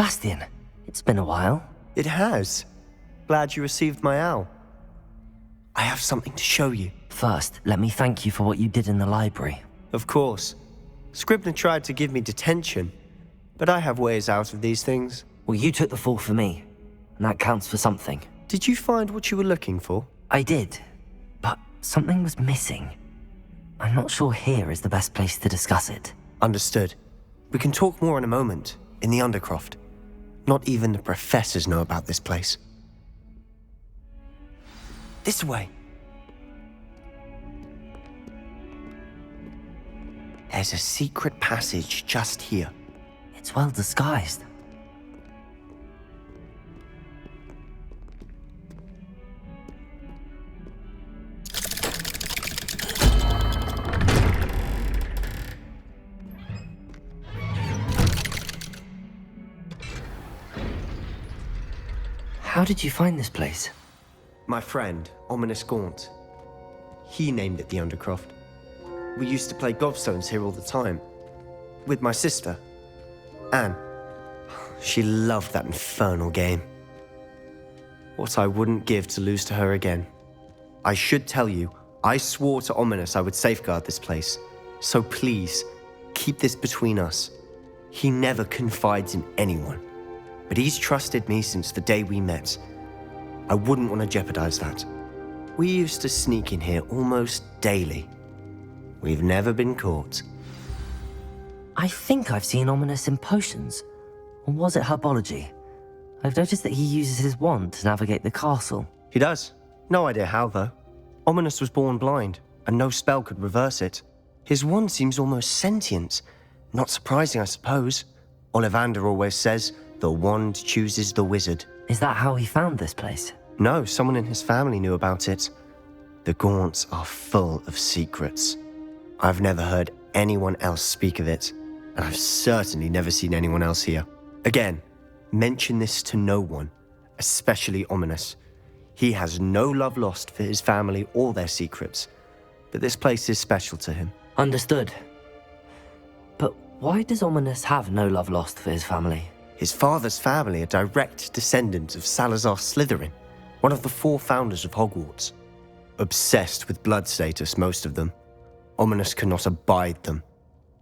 Sebastian, it's been a while. It has. Glad you received my owl. I have something to show you. First, let me thank you for what you did in the library. Of course. Scribner tried to give me detention, but I have ways out of these things. Well, you took the fall for me, and that counts for something. Did you find what you were looking for? I did, but something was missing. I'm not sure here is the best place to discuss it. Understood. We can talk more in a moment, in the Undercroft. Not even the professors know about this place. This way. There's a secret passage just here. It's well disguised. How did you find this place? My friend, Ominous Gaunt. He named it the Undercroft. We used to play gobstones here all the time. With my sister, Anne. She loved that infernal game. What I wouldn't give to lose to her again. I should tell you, I swore to Ominous I would safeguard this place. So please, keep this between us. He never confides in anyone. But he's trusted me since the day we met. I wouldn't want to jeopardize that. We used to sneak in here almost daily. We've never been caught. I think I've seen Ominous in potions. Or was it herbology? I've noticed that he uses his wand to navigate the castle. He does. No idea how, though. Ominous was born blind, and no spell could reverse it. His wand seems almost sentient. Not surprising, I suppose. Ollivander always says, the wand chooses the wizard. Is that how he found this place? No, someone in his family knew about it. The Gaunts are full of secrets. I've never heard anyone else speak of it, and I've certainly never seen anyone else here. Again, mention this to no one, especially Ominous. He has no love lost for his family or their secrets, but this place is special to him. Understood. But why does Ominous have no love lost for his family? His father's family are direct descendants of Salazar Slytherin, one of the 4 founders of Hogwarts. Obsessed with blood status, most of them. Ominous cannot abide them,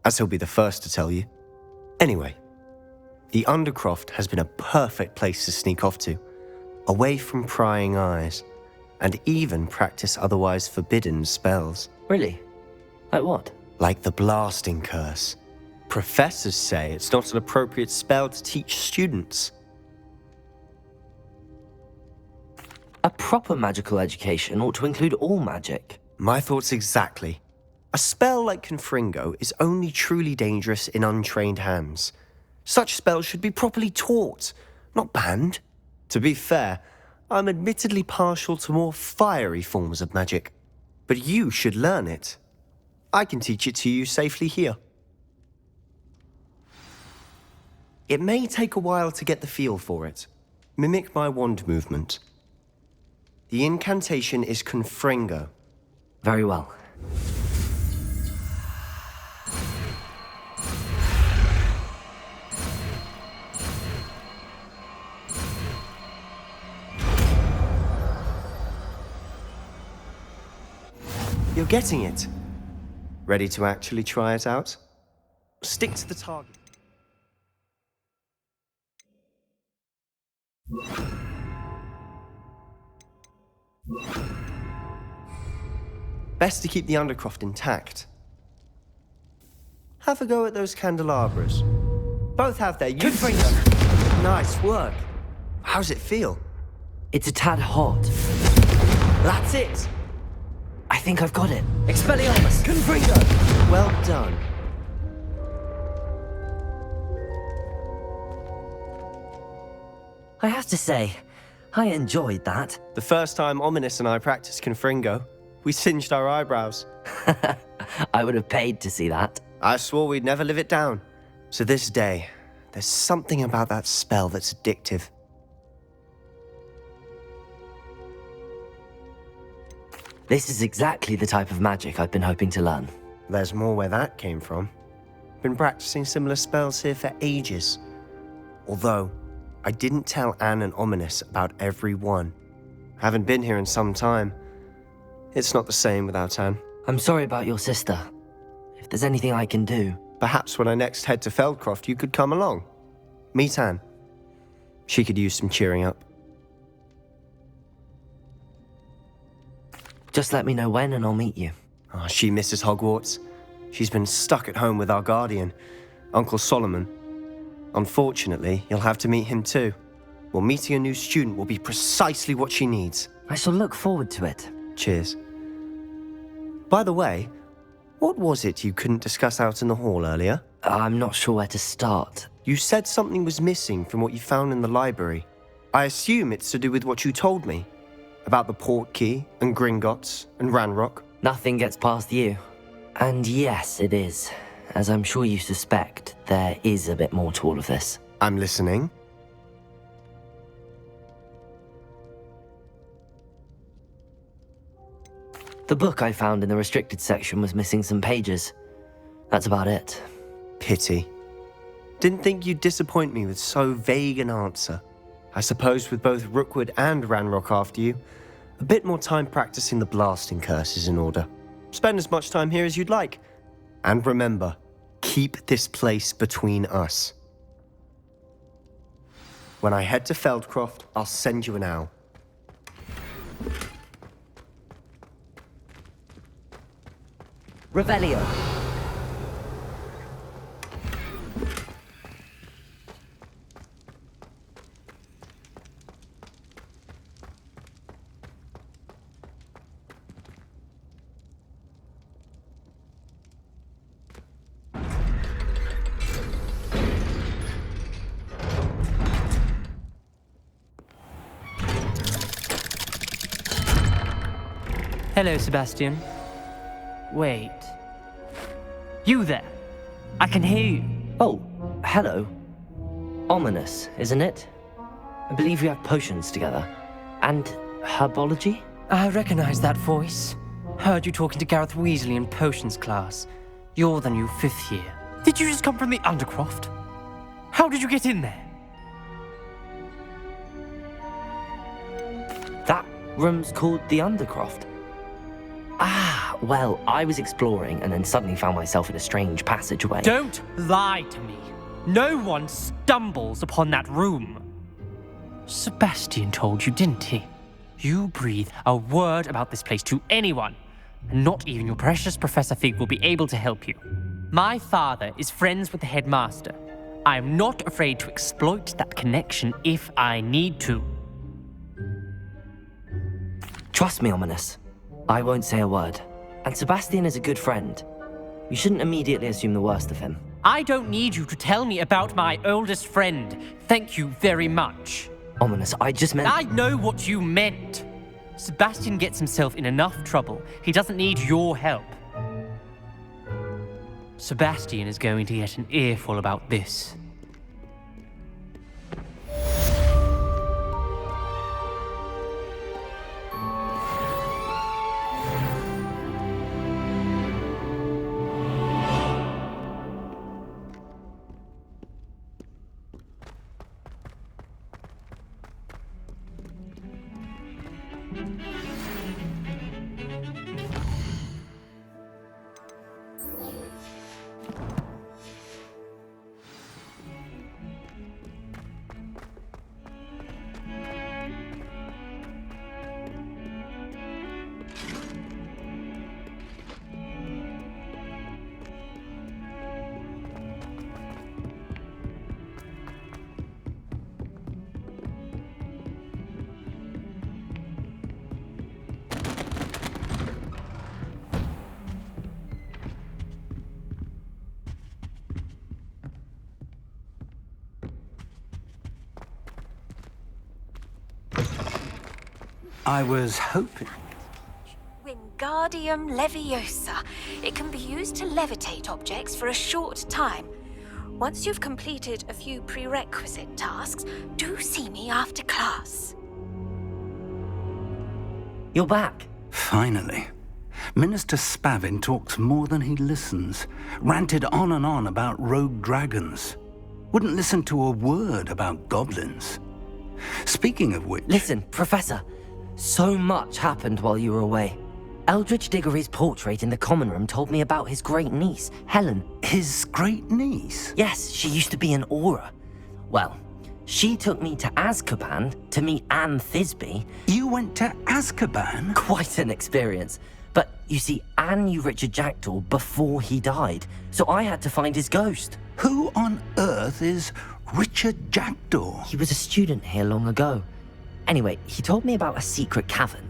as he'll be the first to tell you. Anyway, the Undercroft has been a perfect place to sneak off to, away from prying eyes, and even practice otherwise forbidden spells. Really? Like what? Like the blasting curse. Professors say it's not an appropriate spell to teach students. A proper magical education ought to include all magic. My thoughts exactly. A spell like Confringo is only truly dangerous in untrained hands. Such spells should be properly taught, not banned. To be fair, I'm admittedly partial to more fiery forms of magic. But you should learn it. I can teach it to you safely here. It may take a while to get the feel for it. Mimic my wand movement. The incantation is Confringo. Very well. You're getting it. Ready to actually try it out? Stick to the target. Best to keep the Undercroft intact. Have a go at those candelabras. Both have their uses. Nice work. How's it feel? It's a tad hot. That's it. I think I've got it. Expelliarmus! Confringo! Well done. I have to say, I enjoyed that. The first time Ominous and I practiced Confringo, we singed our eyebrows. I would have paid to see that. I swore we'd never live it down. To this day, there's something about that spell that's addictive. This is exactly the type of magic I've been hoping to learn. There's more where that came from. Been practicing similar spells here for ages. Although, I didn't tell Anne and Ominous about every one. Haven't been here in some time. It's not the same without Anne. I'm sorry about your sister. If there's anything I can do... Perhaps when I next head to Feldcroft, you could come along. Meet Anne. She could use some cheering up. Just let me know when and I'll meet you. Oh, she misses Hogwarts. She's been stuck at home with our guardian, Uncle Solomon. Unfortunately, you'll have to meet him too. Well, meeting a new student will be precisely what she needs. I shall look forward to it. Cheers. By the way, what was it you couldn't discuss out in the hall earlier? I'm not sure where to start. You said something was missing from what you found in the library. I assume it's to do with what you told me. About the Portkey, and Gringotts, and Ranrock. Nothing gets past you. And yes, it is. As I'm sure you suspect, there is a bit more to all of this. I'm listening. The book I found in the restricted section was missing some pages. That's about it. Pity. Didn't think you'd disappoint me with so vague an answer. I suppose with both Rookwood and Ranrock after you, a bit more time practicing the blasting curse is in order. Spend as much time here as you'd like. And remember, keep this place between us. When I head to Feldcroft, I'll send you an owl. Revelio. Hello, Sebastian. Wait. You there? I can hear you. Oh, hello. Ominous, isn't it? I believe we have potions together. And herbology? I recognize that voice. Heard you talking to Gareth Weasley in potions class. You're the new 5th year. Did you just come from the Undercroft? How did you get in there? That room's called the Undercroft. Ah, well, I was exploring and then suddenly found myself in a strange passageway. Don't lie to me. No one stumbles upon that room. Sebastian told you, didn't he? You breathe a word about this place to anyone, and not even your precious Professor Fig will be able to help you. My father is friends with the headmaster. I am not afraid to exploit that connection if I need to. Trust me, Ominous. I won't say a word. And Sebastian is a good friend. You shouldn't immediately assume the worst of him. I don't need you to tell me about my oldest friend. Thank you very much. Ominous, I just meant... I know what you meant. Sebastian gets himself in enough trouble. He doesn't need your help. Sebastian is going to get an earful about this. I was hoping... Wingardium Leviosa. It can be used to levitate objects for a short time. Once you've completed a few prerequisite tasks, do see me after class. You're back. Finally. Minister Spavin talks more than he listens. Ranted on and on about rogue dragons. Wouldn't listen to a word about goblins. Speaking of which... Listen, Professor. So much happened while you were away. Eldridge Diggory's portrait in the common room told me about his great niece, Helen. His great niece? Yes, she used to be an Auror. Well, she took me to Azkaban to meet Anne Thisbe. You went to Azkaban? Quite an experience. But you see, Anne knew Richard Jackdaw before he died, so I had to find his ghost. Who on earth is Richard Jackdaw? He was a student here long ago. Anyway, he told me about a secret cavern.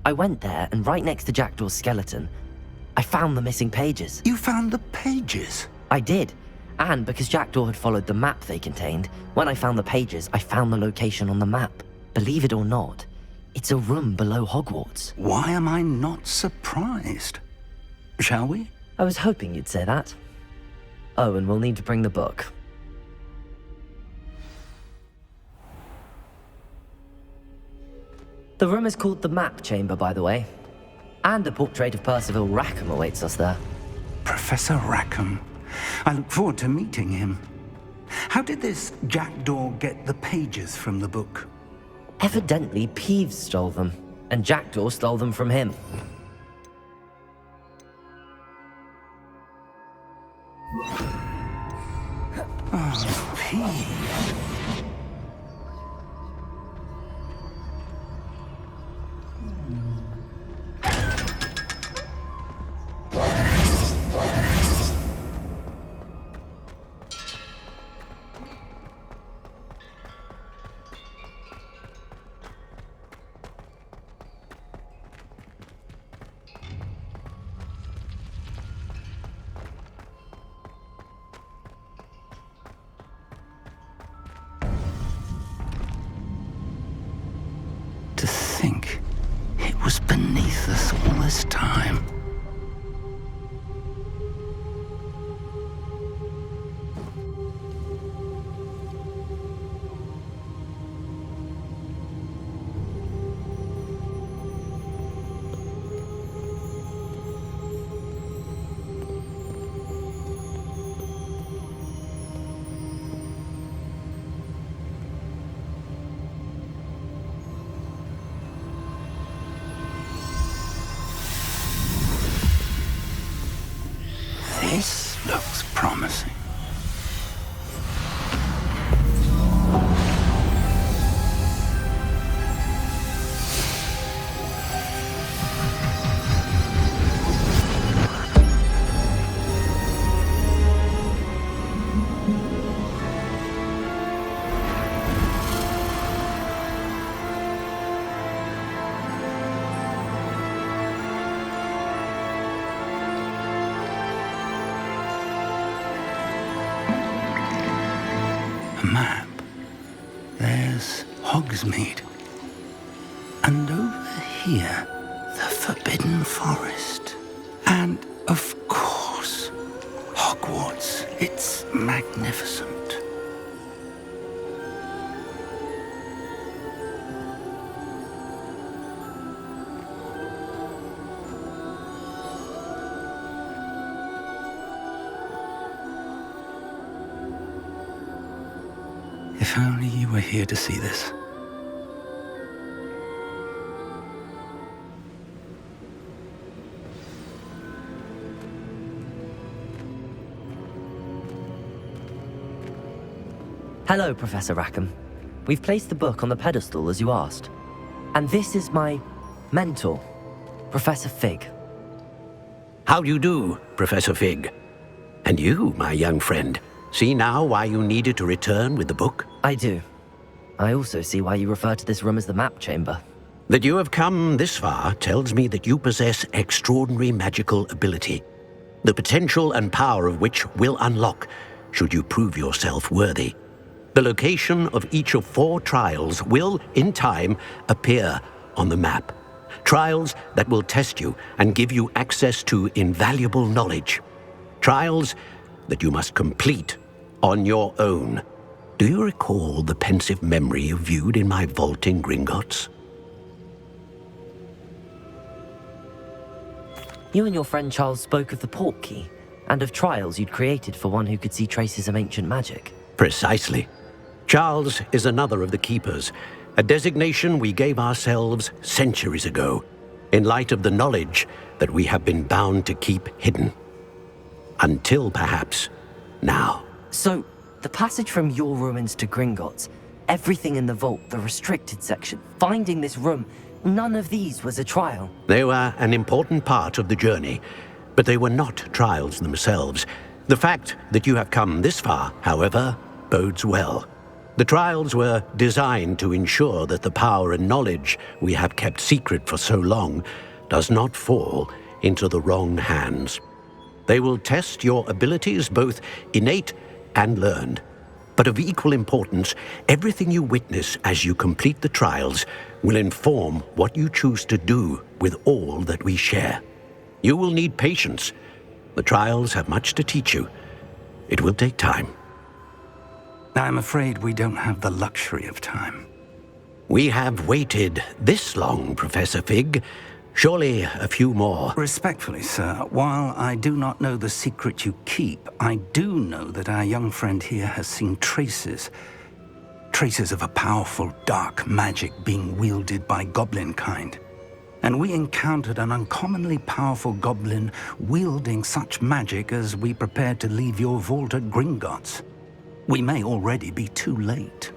I went there, and right next to Jackdaw's skeleton, I found the missing pages. You found the pages? I did. And because Jackdaw had followed the map they contained, when I found the pages, I found the location on the map. Believe it or not, it's a room below Hogwarts. Why am I not surprised? Shall we? I was hoping you'd say that. Oh, and we'll need to bring the book. The room is called the Map Chamber, by the way. And a portrait of Percival Rackham awaits us there. Professor Rackham. I look forward to meeting him. How did this Jackdaw get the pages from the book? Evidently, Peeves stole them, and Jackdaw stole them from him. Oh, Peeves. To think it was beneath us all this time. This looks promising. A map. There's Hogsmeade. And over here, the Forbidden Forest. And, of course, Hogwarts. It's magnificent. If only you were here to see this. Hello, Professor Rackham. We've placed the book on the pedestal as you asked. And this is my mentor, Professor Fig. How do you do, Professor Fig? And you, my young friend, see now why you needed to return with the book? I do. I also see why you refer to this room as the Map Chamber. That you have come this far tells me that you possess extraordinary magical ability, the potential and power of which will unlock should you prove yourself worthy. The location of each of 4 trials will, in time, appear on the map. Trials that will test you and give you access to invaluable knowledge. Trials that you must complete on your own. Do you recall the pensive memory you viewed in my vault in Gringotts? You and your friend Charles spoke of the portkey, and of trials you'd created for one who could see traces of ancient magic. Precisely. Charles is another of the keepers, a designation we gave ourselves centuries ago, in light of the knowledge that we have been bound to keep hidden. Until perhaps now. So, the passage from your ruins to Gringotts, everything in the vault, the restricted section, finding this room, none of these was a trial. They were an important part of the journey, but they were not trials themselves. The fact that you have come this far, however, bodes well. The trials were designed to ensure that the power and knowledge we have kept secret for so long does not fall into the wrong hands. They will test your abilities, both innate and learned. But of equal importance, everything you witness as you complete the trials will inform what you choose to do with all that we share. You will need patience. The trials have much to teach you. It will take time. I'm afraid we don't have the luxury of time. We have waited this long, Professor Fig. Surely a few more. Respectfully, sir, while I do not know the secret you keep, I do know that our young friend here has seen traces of a powerful dark magic being wielded by goblin kind. And we encountered an uncommonly powerful goblin wielding such magic as we prepared to leave your vault at Gringotts. We may already be too late.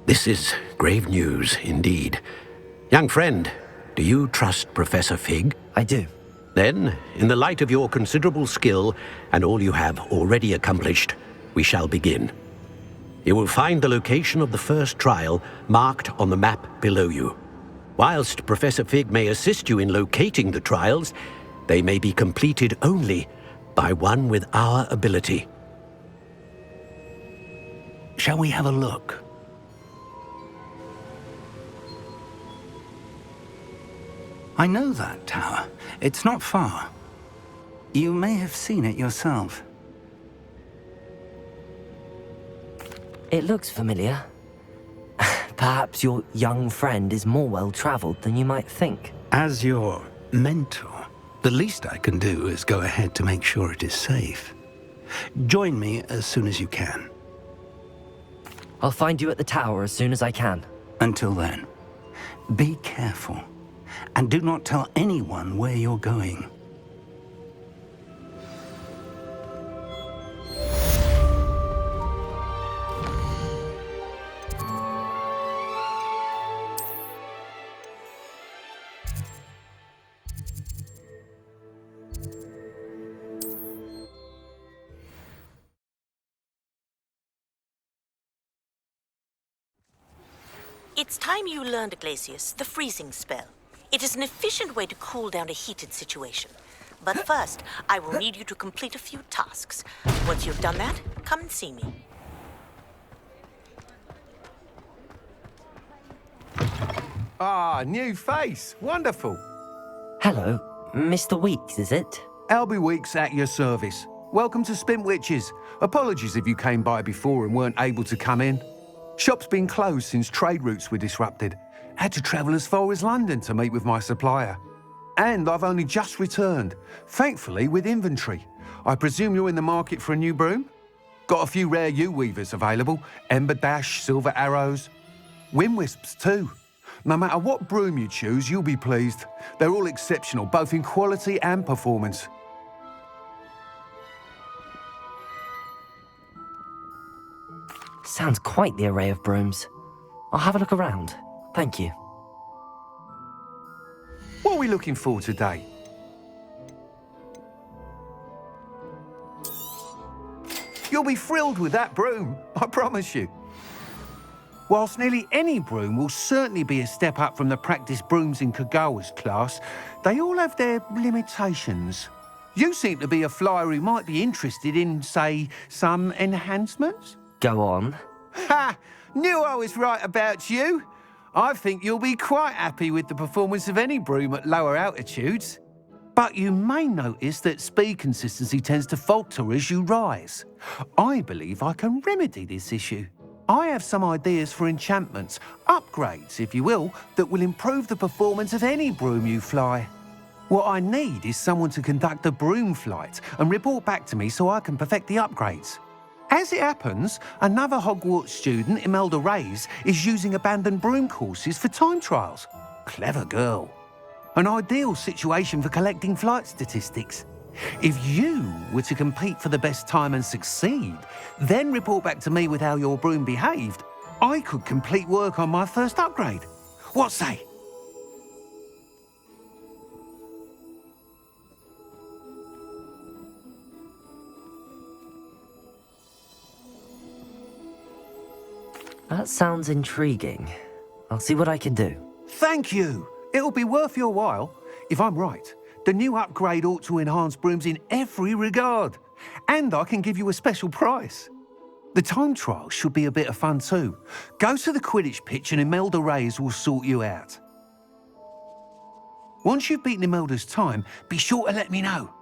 This is grave news indeed. Young friend, do you trust Professor Fig? I do. Then, in the light of your considerable skill and all you have already accomplished, we shall begin. You will find the location of the first trial marked on the map below you. Whilst Professor Fig may assist you in locating the trials, they may be completed only by one with our ability. Shall we have a look? I know that tower. It's not far. You may have seen it yourself. It looks familiar. Perhaps your young friend is more well-traveled than you might think. As your mentor, the least I can do is go ahead to make sure it is safe. Join me as soon as you can. I'll find you at the tower as soon as I can. Until then, be careful, and do not tell anyone where you're going. It's time you learned, Glacius, the freezing spell. It is an efficient way to cool down a heated situation. But first, I will need you to complete a few tasks. Once you've done that, come and see me. Ah, new face. Wonderful. Hello, Mr. Weeks, is it? Albie Weeks at your service. Welcome to Spint Witches. Apologies if you came by before and weren't able to come in. Shop's been closed since trade routes were disrupted. Had to travel as far as London to meet with my supplier. And I've only just returned, thankfully with inventory. I presume you're in the market for a new broom? Got a few rare yew-weavers available. Ember Dash, Silver Arrows. Wind Wisps too. No matter what broom you choose, you'll be pleased. They're all exceptional, both in quality and performance. Sounds quite the array of brooms. I'll have a look around. Thank you. What are we looking for today? You'll be thrilled with that broom, I promise you. Whilst nearly any broom will certainly be a step up from the practice brooms in Kagawa's class, they all have their limitations. You seem to be a flyer who might be interested in, say, some enhancements? Go on. Ha! Knew I was right about you. I think you'll be quite happy with the performance of any broom at lower altitudes. But you may notice that speed consistency tends to falter as you rise. I believe I can remedy this issue. I have some ideas for enchantments, upgrades, if you will, that will improve the performance of any broom you fly. What I need is someone to conduct a broom flight and report back to me so I can perfect the upgrades. As it happens, another Hogwarts student, Imelda Reyes, is using abandoned broom courses for time trials. Clever girl. An ideal situation for collecting flight statistics. If you were to compete for the best time and succeed, then report back to me with how your broom behaved, I could complete work on my first upgrade. What say? That sounds intriguing. I'll see what I can do. Thank you. It'll be worth your while. If I'm right, the new upgrade ought to enhance brooms in every regard. And I can give you a special price. The time trial should be a bit of fun too. Go to the Quidditch pitch and Imelda Reyes will sort you out. Once you've beaten Imelda's time, be sure to let me know.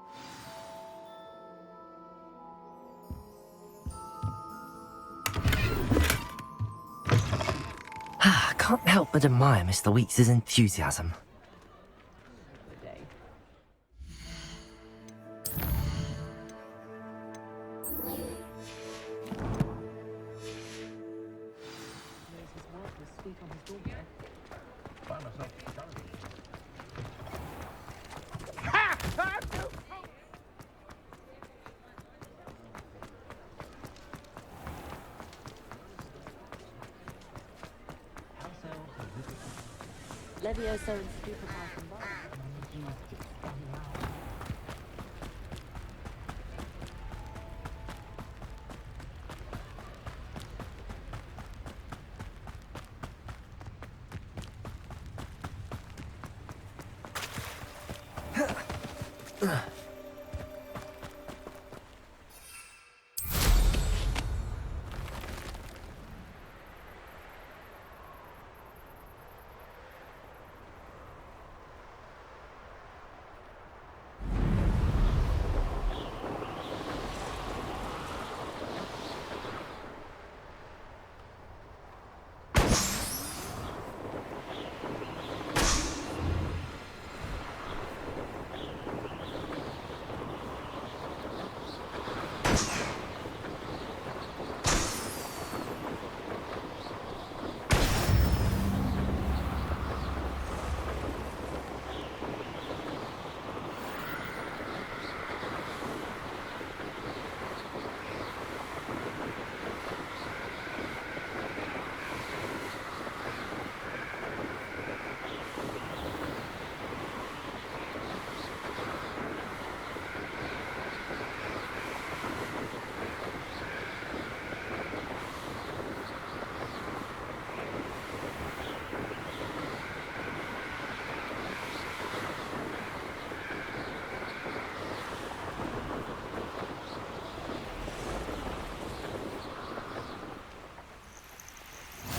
I can't help but admire Mr. Weeks' enthusiasm. Levioso and stupefy combined.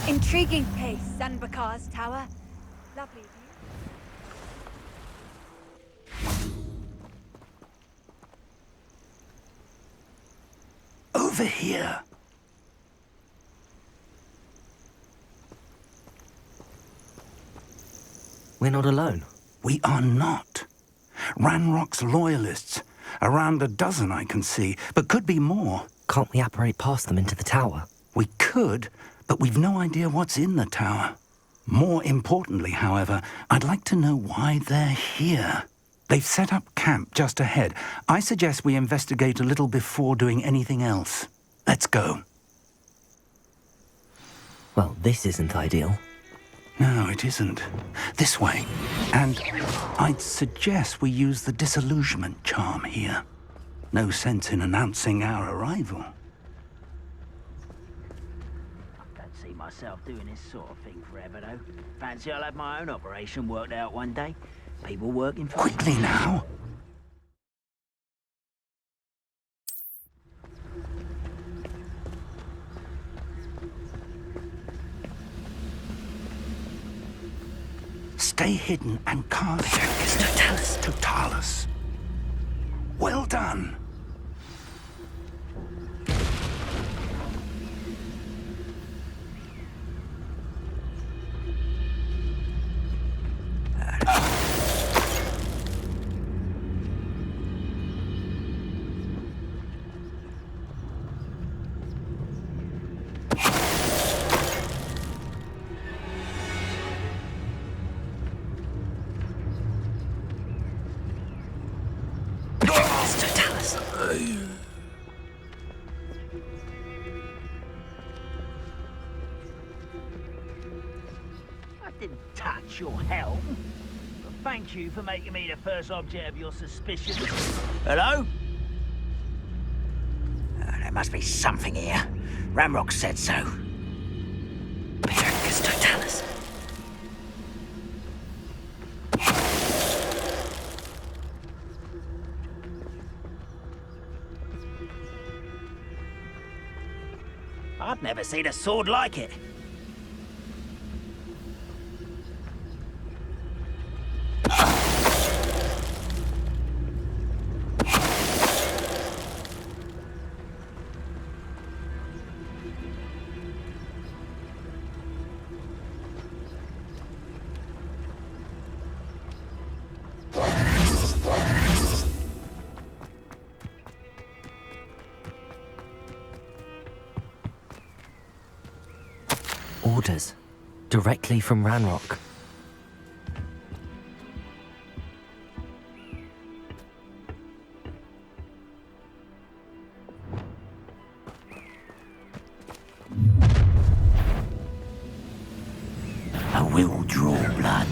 Intriguing place, Sanbakar's tower. Lovely view. Over here. We're not alone. We are not. Ranrock's loyalists. Around a dozen I can see, but could be more. Can't we apparate past them into the tower? We could, but we've no idea what's in the tower. More importantly, however, I'd like to know why they're here. They've set up camp just ahead. I suggest we investigate a little before doing anything else. Let's go. Well, this isn't ideal. No, it isn't. This way. And I'd suggest we use the disillusionment charm here. No sense in announcing our arrival. See myself doing this sort of thing forever, though. Fancy I'll have my own operation worked out one day. People working for me. Quickly now! Stay hidden and cast Totalis. Well done. I didn't touch your helm. But thank you for making me the first object of your suspicion. Hello? There must be something here. Ramrock said so. Patricus Totalis. I've never seen a sword like it. Orders. Directly from Ranrock. I will draw blood.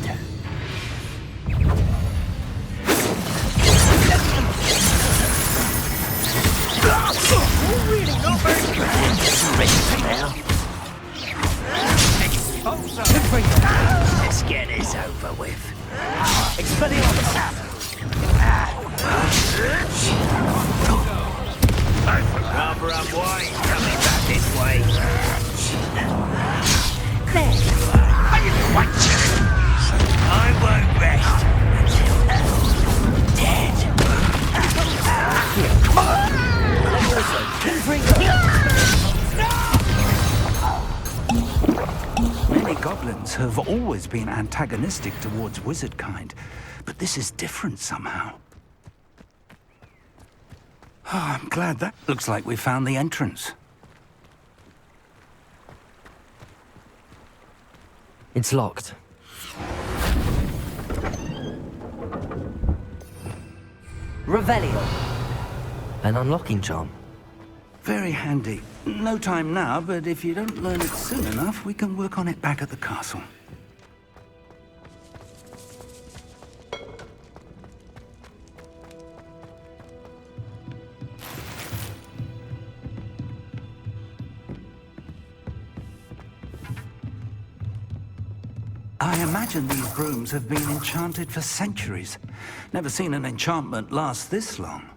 Really not very good. Now. Let's get this over with. Expelliarmus! Rather unwise coming back this way. There you are. I didn't want you. I won't rest until dead. Come on! Many goblins have always been antagonistic towards wizard kind, but this is different somehow. Oh, I'm glad that looks like we found the entrance. It's locked. Revelio. An unlocking charm. Very handy. No time now, but if you don't learn it soon enough, we can work on it back at the castle. I imagine these brooms have been enchanted for centuries. Never seen an enchantment last this long.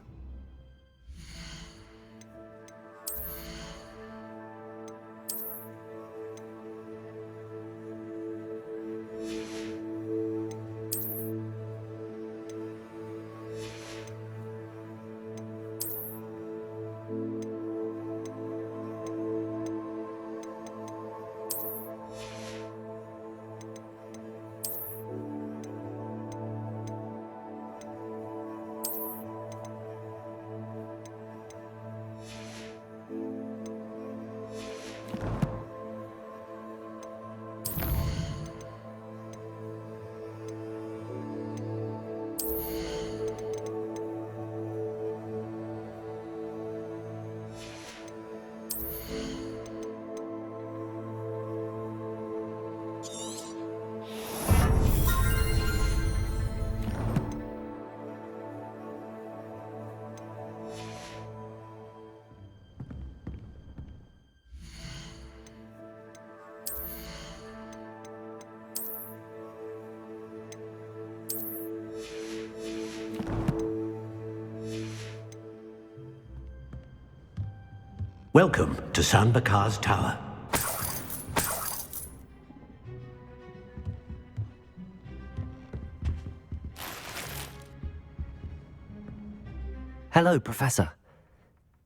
Welcome to Sanbakar's Tower. Hello, Professor.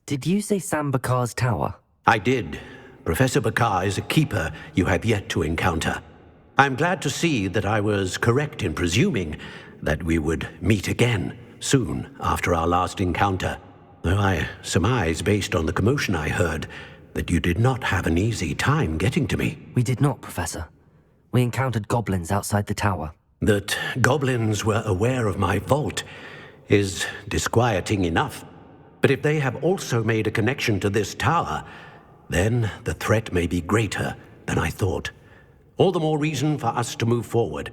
Did you say Sam Bakar's tower? I did. Professor Bakar is a keeper you have yet to encounter. I'm glad to see that I was correct in presuming that we would meet again soon after our last encounter. Though I surmise, based on the commotion I heard, that you did not have an easy time getting to me. We did not, Professor. We encountered goblins outside the tower. That goblins were aware of my vault is disquieting enough. But if they have also made a connection to this tower, then the threat may be greater than I thought. All the more reason for us to move forward.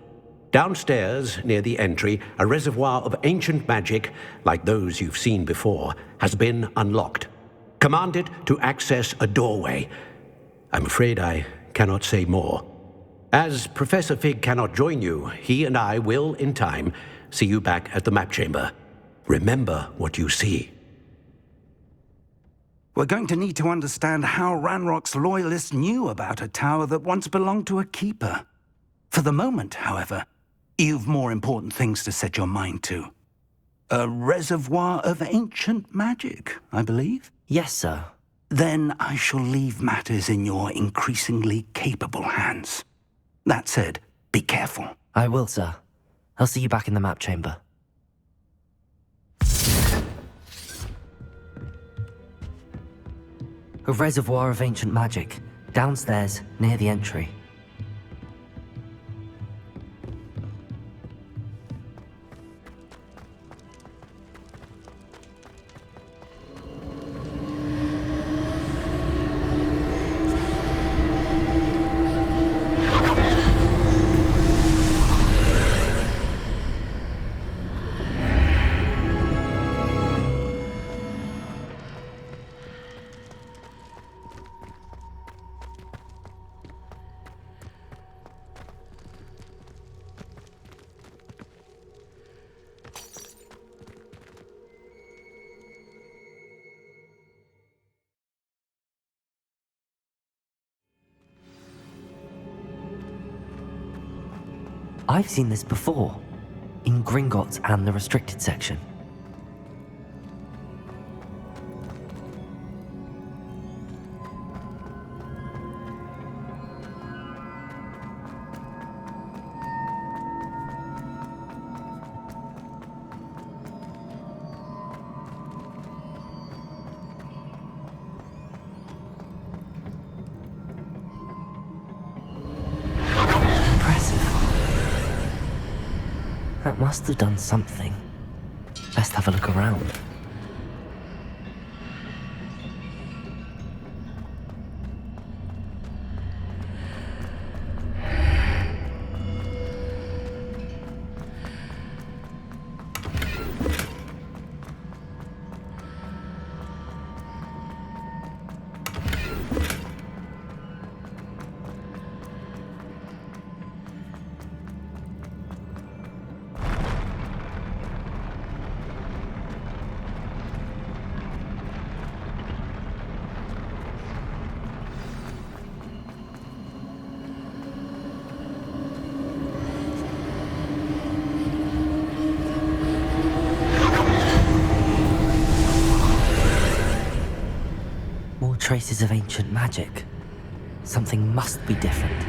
Downstairs, near the entry, a reservoir of ancient magic, like those you've seen before, has been unlocked. Command it to access a doorway. I'm afraid I cannot say more. As Professor Fig cannot join you, he and I will, in time, see you back at the map chamber. Remember what you see. We're going to need to understand how Ranrock's loyalists knew about a tower that once belonged to a keeper. For the moment, however, you've more important things to set your mind to. A reservoir of ancient magic, I believe? Yes, sir. Then I shall leave matters in your increasingly capable hands. That said, be careful. I will, sir. I'll see you back in the map chamber. A reservoir of ancient magic, downstairs, near the entry. I've seen this before, in Gringotts and the restricted section. That must have done something. Best have a look around. Traces of ancient magic. Something must be different.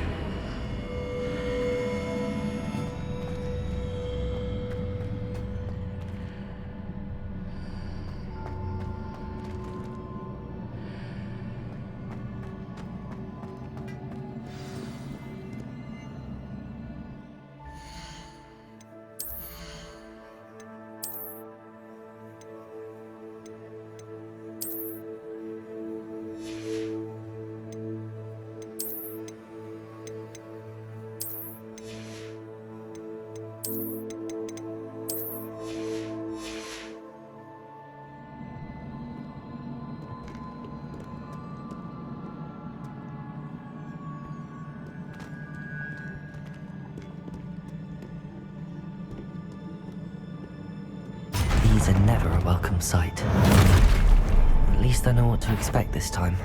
These are never a welcome sight. At least I know what to expect this time.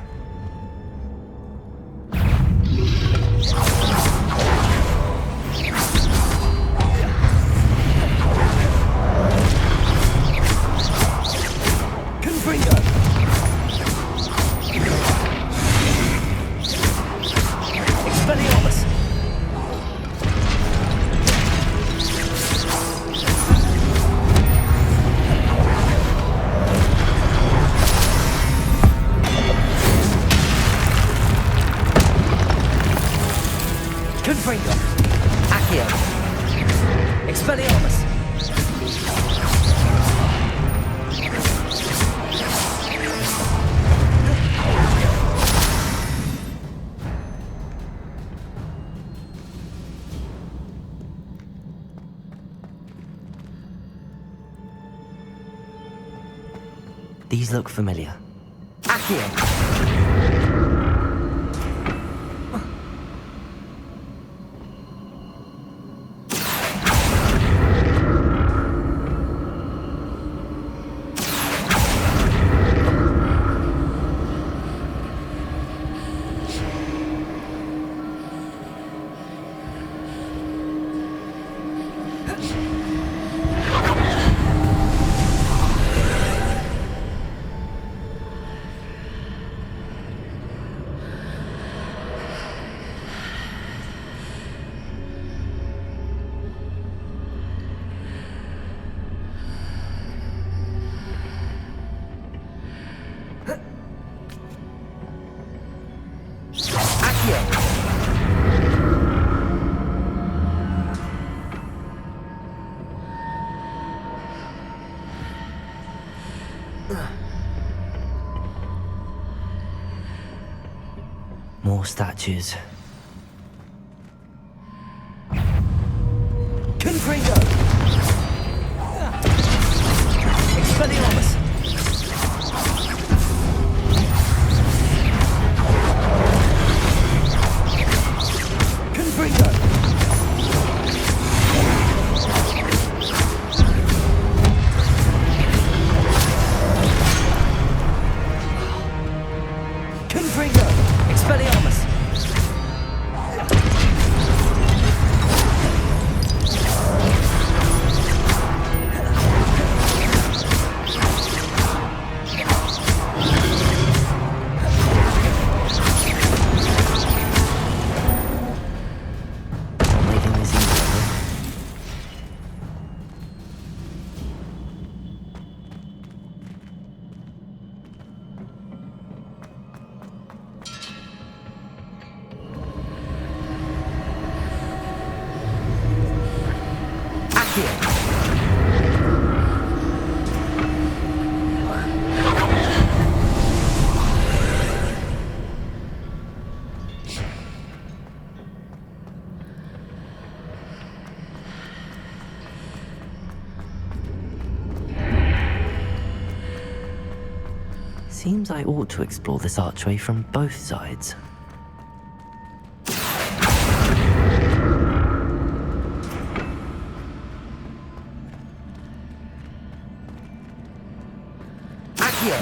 These look familiar. Accio! More statues. Confringo! Expelliarmus! Confringo! Confringo! Expelliarmus! Making this easier. Seems I ought to explore this archway from both sides. Accio!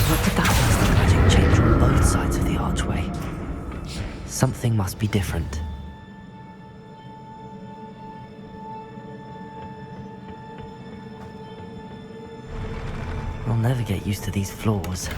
What did that burst of magic change on both sides of the archway? Something must be different. I'll never get used to these floors.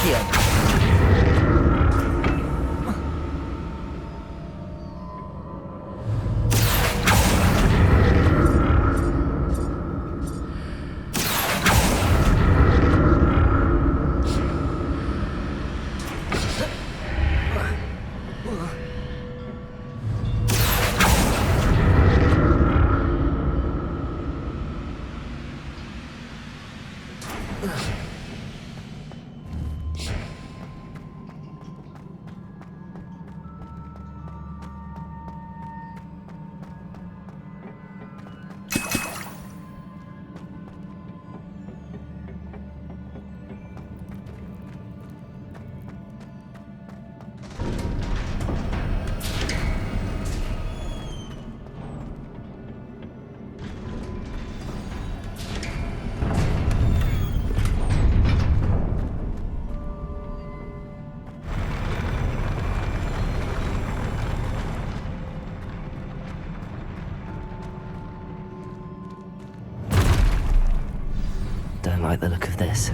Accio. Don't like the look of this.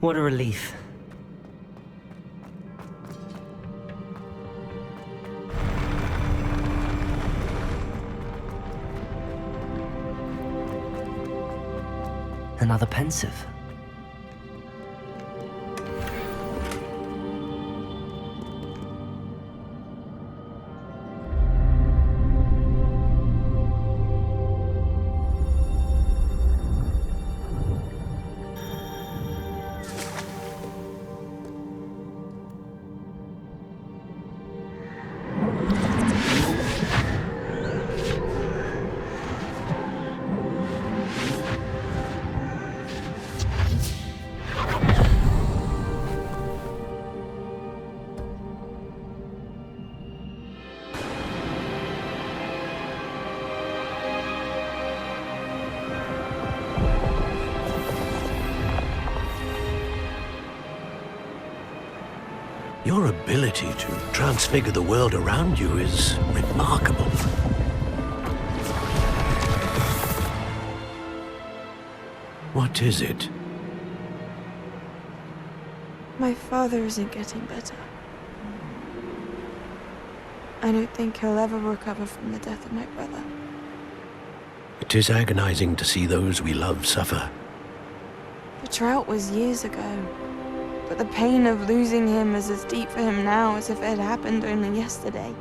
What a relief. Another pensive. Your ability to transfigure the world around you is remarkable. What is it? My father isn't getting better. I don't think he'll ever recover from the death of my brother. It is agonizing to see those we love suffer. The drought was years ago, but the pain of losing him is as deep for him now as if it had happened only yesterday.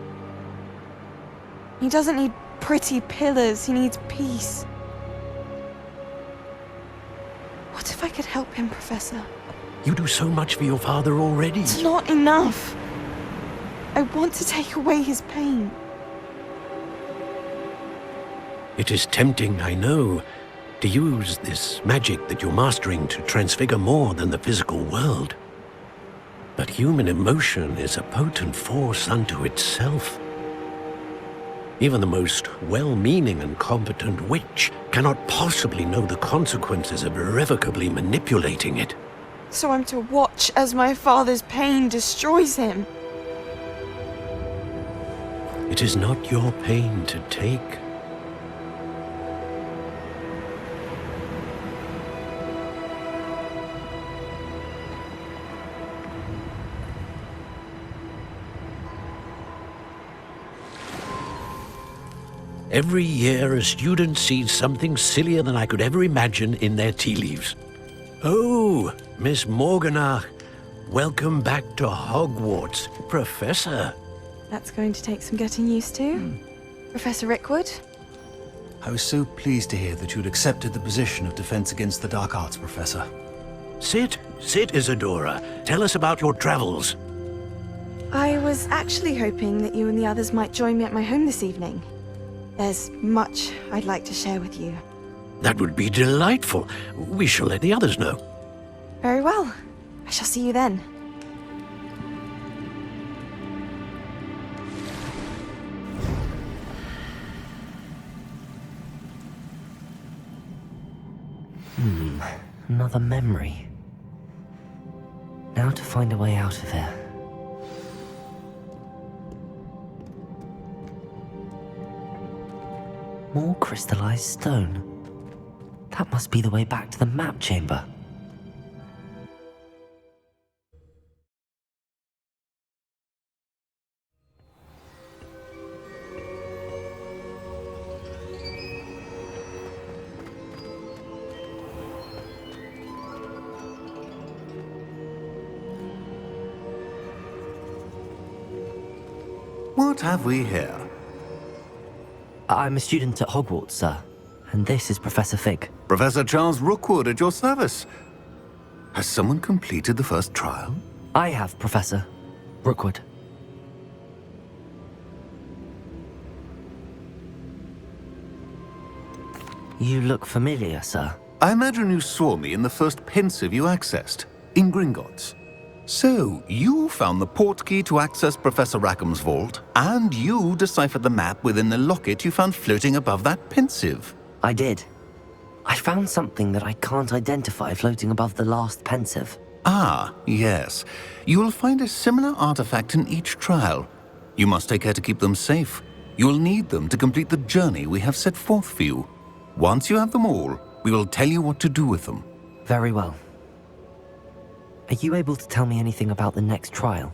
He doesn't need pretty pillars, he needs peace. What if I could help him, Professor? You do so much for your father already. It's not enough. I want to take away his pain. It is tempting, I know, to use this magic that you're mastering to transfigure more than the physical world. But human emotion is a potent force unto itself. Even the most well-meaning and competent witch cannot possibly know the consequences of irrevocably manipulating it. So I'm to watch as my father's pain destroys him. It is not your pain to take. Every year, a student sees something sillier than I could ever imagine in their tea leaves. Oh, Miss Morganach, welcome back to Hogwarts, Professor. That's going to take some getting used to. Professor Rickwood? I was so pleased to hear that you'd accepted the position of Defense Against the Dark Arts, Professor. Sit, Isadora. Tell us about your travels. I was actually hoping that you and the others might join me at my home this evening. There's much I'd like to share with you. That would be delightful. We shall let the others know. Very well. I shall see you then. Another memory. Now to find a way out of here. More crystallized stone. That must be the way back to the map chamber. What have we here? I'm a student at Hogwarts, sir. And this is Professor Fig. Professor Charles Rookwood at your service. Has someone completed the first trial? I have, Professor Rookwood. You look familiar, sir. I imagine you saw me in the first pensive you accessed, in Gringotts. So, you found the portkey to access Professor Rackham's vault, and you deciphered the map within the locket you found floating above that pensive. I did. I found something that I can't identify floating above the last pensive. Ah, yes. You will find a similar artifact in each trial. You must take care to keep them safe. You will need them to complete the journey we have set forth for you. Once you have them all, we will tell you what to do with them. Very well. Are you able to tell me anything about the next trial?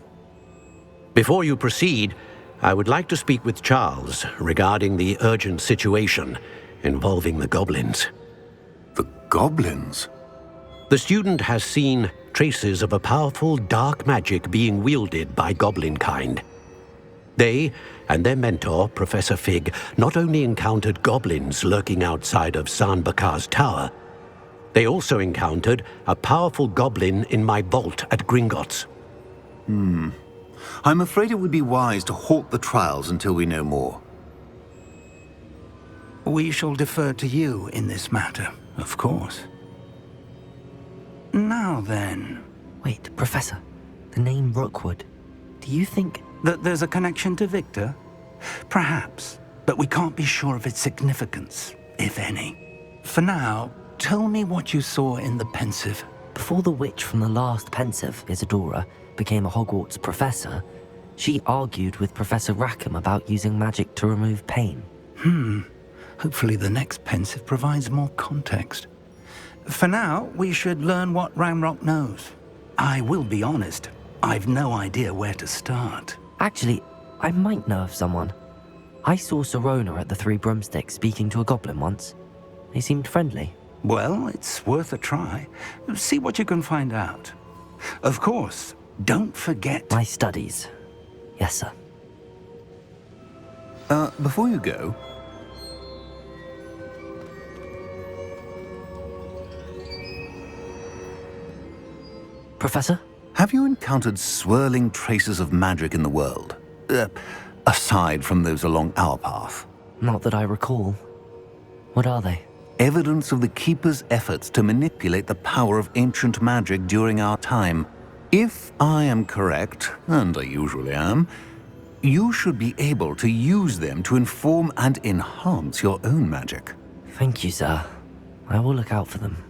Before you proceed, I would like to speak with Charles regarding the urgent situation involving the goblins. The goblins? The student has seen traces of a powerful dark magic being wielded by goblin kind. They and their mentor, Professor Fig, not only encountered goblins lurking outside of Sanbakar's tower, they also encountered a powerful goblin in my vault at Gringotts. I'm afraid it would be wise to halt the trials until we know more. We shall defer to you in this matter, of course. Now then... Wait, Professor. The name Rookwood. Do you think... that there's a connection to Victor? Perhaps, but we can't be sure of its significance, if any. For now, tell me what you saw in the pensive. Before the witch from the last pensive, Isadora, became a Hogwarts professor, she argued with Professor Rackham about using magic to remove pain. Hopefully the next pensive provides more context. For now, we should learn what Ramrock knows. I will be honest, I've no idea where to start. Actually, I might know of someone. I saw Sirona at the Three Broomsticks speaking to a goblin once. They seemed friendly. Well, it's worth a try. See what you can find out. Of course, don't forget... My studies. Yes, sir. Before you go... Professor? Have you encountered swirling traces of magic in the world? Aside from those along our path? Not that I recall. What are they? Evidence of the Keeper's efforts to manipulate the power of ancient magic during our time. If I am correct, and I usually am, you should be able to use them to inform and enhance your own magic. Thank you, sir. I will look out for them.